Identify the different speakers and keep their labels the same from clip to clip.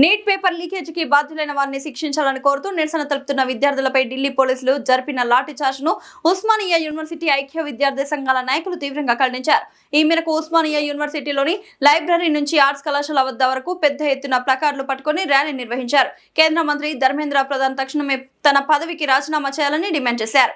Speaker 1: Neat paper లీకేజీకి బాధ్యులైన వారిని శిక్షించాలని కోరుతూ నిరసన తెలుపుతున్న విద్యార్థులపై ఢిల్లీ పోలీసులు జరిపిన లాఠీచార్జ్ను ఉస్మానియా యూనివర్సిటీ ఐక్య విద్యార్థి సంఘాల నాయకులు తీవ్రంగా ఖండించారు. ఈ మేరకు ఉస్మానియా యూనివర్సిటీలోని లైబ్రరీ నుంచి ఆర్ట్స్ కళాశాల వద్ద వరకు పెద్ద ఎత్తున ప్లకార్డులు పట్టుకుని ర్యాలీ నిర్వహించారు. కేంద్ర మంత్రి ధర్మేంద్ర ప్రధాన్ తక్షణమే తన పదవికి రాజీనామా చేయాలని డిమాండ్ చేశారు.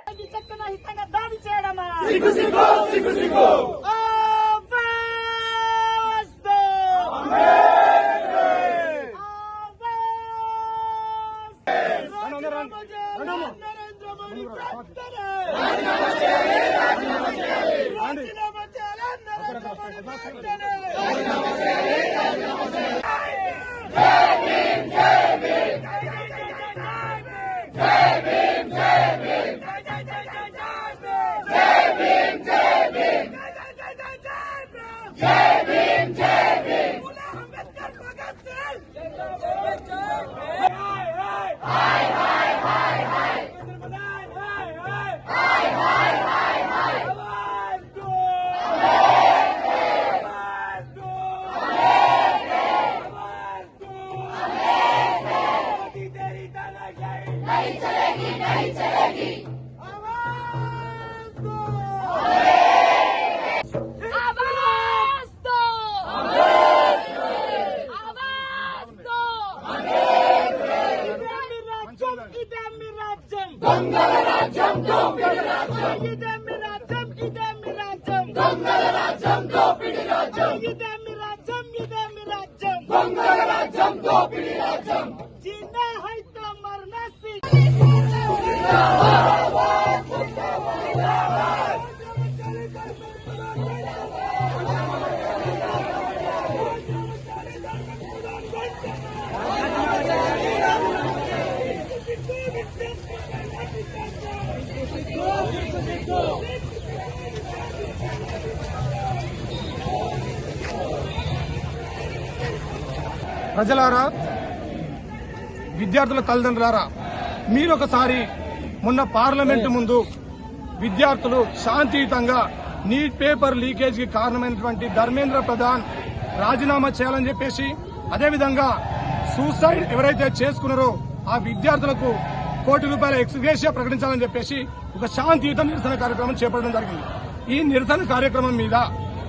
Speaker 2: ప్రజలారా, విద్యార్థుల తల్లిదండ్రులారా, మీరు ఒకసారి మొన్న పార్లమెంటు ముందు విద్యార్థులు శాంతియుతంగా నీట్ పేపర్ లీకేజీకి కారణమైనటువంటి ధర్మేంద్ర ప్రధాన్ రాజీనామా చేయాలని చెప్పేసి, అదేవిధంగా సూసైడ్ ఎవరైతే చేసుకున్నారో ఆ విద్యార్థులకు ₹1 కోటి ఎక్స్గ్రేషియా ప్రకటించాలని చెప్పేసి ఒక శాంతియుత నిరసన కార్యక్రమం చేపట్టడం జరిగింది. ఈ నిరసన కార్యక్రమం మీద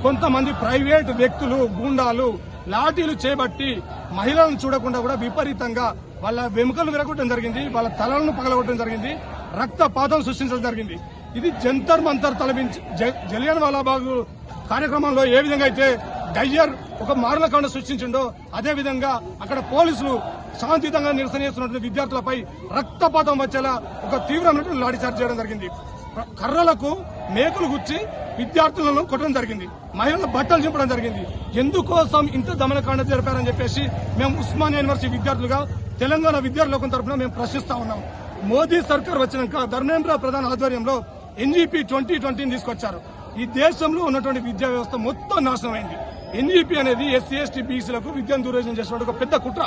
Speaker 2: కొంతమంది ప్రైవేటు వ్యక్తులు, గూండాలు లాఠీలు చేపట్టి మహిళలను చూడకుండా కూడా విపరీతంగా వాళ్ళ వెముకలు విరగొట్టడం జరిగింది, వాళ్ళ తలలను పగలగొట్టడం జరిగింది, రక్తపాతం సృష్టించడం జరిగింది. ఇది జంతర్ మంతర్ తలపించి జలియన్ వాలాబాగ్ కార్యక్రమంలో ఏ విధంగా అయితే గయ్యర్ ఒక మారణకాండ సృష్టించిండో అదేవిధంగా అక్కడ పోలీసులు శాంతియుతంగా నిరసన చేస్తున్నటువంటి విద్యార్థులపై రక్తపాతం వచ్చేలా ఒక తీవ్రమైనటువంటి లాఠీచార్జ్ చేయడం జరిగింది. కర్రలకు మేకులు గుచ్చి విద్యార్థులను కొట్టడం జరిగింది, మహిళల బట్టలు చింపడం జరిగింది. ఎందుకోసం ఇంత దమనకాండ జరిపారని చెప్పేసి మేము ఉస్మానియా యూనివర్సిటీ విద్యార్థులుగా తెలంగాణ విద్యార్థుల తరఫున మేము ప్రశ్నిస్తా ఉన్నాం. మోదీ సర్కార్ వచ్చినాక ధర్మేంద్ర ప్రధాన్ ఆధ్వర్యంలో NGP 2020 తీసుకొచ్చారు. ఈ దేశంలో ఉన్నటువంటి విద్యా వ్యవస్థ మొత్తం నాశనం అయింది. NGP అనేది SC ST BCలకు విద్యను దూరం చేసినట్టు ఒక పెద్ద కుట్ర.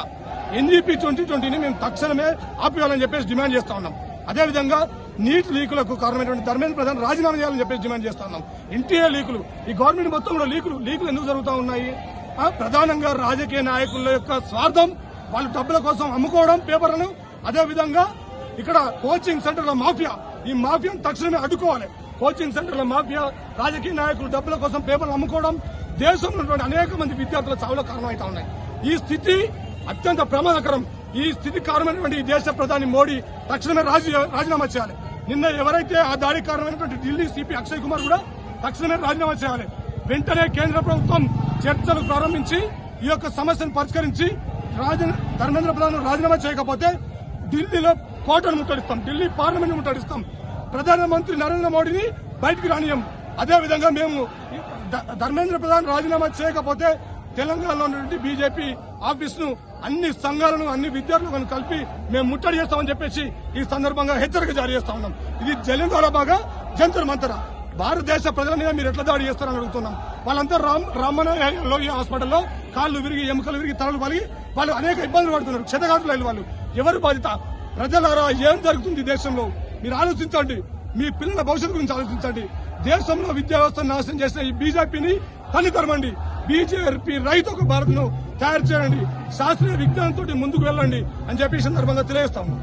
Speaker 2: NGP 2020ని మేము తక్షణమే ఆపివేయాలని చెప్పేసి డిమాండ్ చేస్తా ఉన్నాం. అదేవిధంగా నీట్ లీకులకు కారణమైనటువంటి ధర్మేంద్ర ప్రధాన్ రాజీనామా చేయాలని చెప్పేసి డిమాండ్ చేస్తా ఉన్నాం. NTA లీకులు, ఈ గవర్నమెంట్ మొత్తంలో లీకులు ఎందుకు జరుగుతూ ఉన్నాయి? ప్రధానంగా రాజకీయ నాయకుల యొక్క స్వార్థం, వాళ్ళ డబ్బుల కోసం అమ్ముకోవడం పేపర్లను. అదేవిధంగా ఇక్కడ కోచింగ్ సెంటర్ల మాఫియా, ఈ మాఫియాను తక్షణమే అడ్డుకోవాలి. కోచింగ్ సెంటర్ల మాఫియా, రాజకీయ నాయకులు డబ్బుల కోసం పేపర్లు అమ్ముకోవడం దేశంలో ఉన్నటువంటి అనేక మంది విద్యార్థుల చావులో కారణమవుతా ఉన్నాయి. ఈ స్థితి అత్యంత ప్రమాదకరం. ఈ స్థితి కారణమైనటువంటి ఈ దేశ ప్రధాని మోడీ తక్షణమే రాజీనామా చేయాలి. నిన్న ఎవరైతే ఆ దాడికి కారణమైనటువంటి ఢిల్లీ CP అక్షయ్ కుమార్ కూడా తక్షణమే రాజీనామా చేయాలి. వెంటనే కేంద్ర ప్రభుత్వం చర్చలు ప్రారంభించి ఈ యొక్క సమస్యను పరిష్కరించి ధర్మేంద్ర ప్రధాన్ రాజీనామా చేయకపోతే ఢిల్లీలో కోటను ముట్టడిస్తాం, ఢిల్లీ పార్లమెంట్ ముట్టడిస్తాం, ప్రధానమంత్రి నరేంద్ర మోడీని బయటికి రానియం. అదేవిధంగా మేము ధర్మేంద్ర ప్రధాన్ రాజీనామా చేయకపోతే తెలంగాణలో ఉన్నటువంటి బీజేపీ ఆఫీస్ ను, అన్ని సంఘాలను, అన్ని విద్యార్థులను కలిపి మేము ముట్టడి చేస్తామని చెప్పేసి ఈ సందర్భంగా హెచ్చరిక జారీ చేస్తా ఉన్నాం. ఇది జలియన్ వాలాబాగ్ జంతర్ మంతర. భారతదేశ ప్రజల మీద మీరు ఎట్లా దాడి చేస్తారని అడుగుతున్నాం. వాళ్ళంతా రామన్నలో ఈ హాస్పిటల్లో కాళ్లు విరిగి, ఎముకలు విరిగి, తలలు పలిగి వాళ్ళు అనేక ఇబ్బందులు పడుతున్నారు. క్షతగాతులు వాళ్ళు. ఎవరు బాధిత? ప్రజలారా, ఏం జరుగుతుంది దేశంలో మీరు ఆలోచించండి. మీ పిల్లల భవిష్యత్తు గురించి ఆలోచించండి. దేశంలో విద్యా వ్యవస్థను నాశనం చేసిన ఈ బీజేపీని తల్లి తరమండి. బీజేపీ రైతు ఒక భారత్ను తయారు చేయండి, శాస్త్రీయ విజ్ఞానంతో ముందుకు వెళ్ళండి అని చెప్పి ఈ సందర్భంగా తెలియజేస్తాము.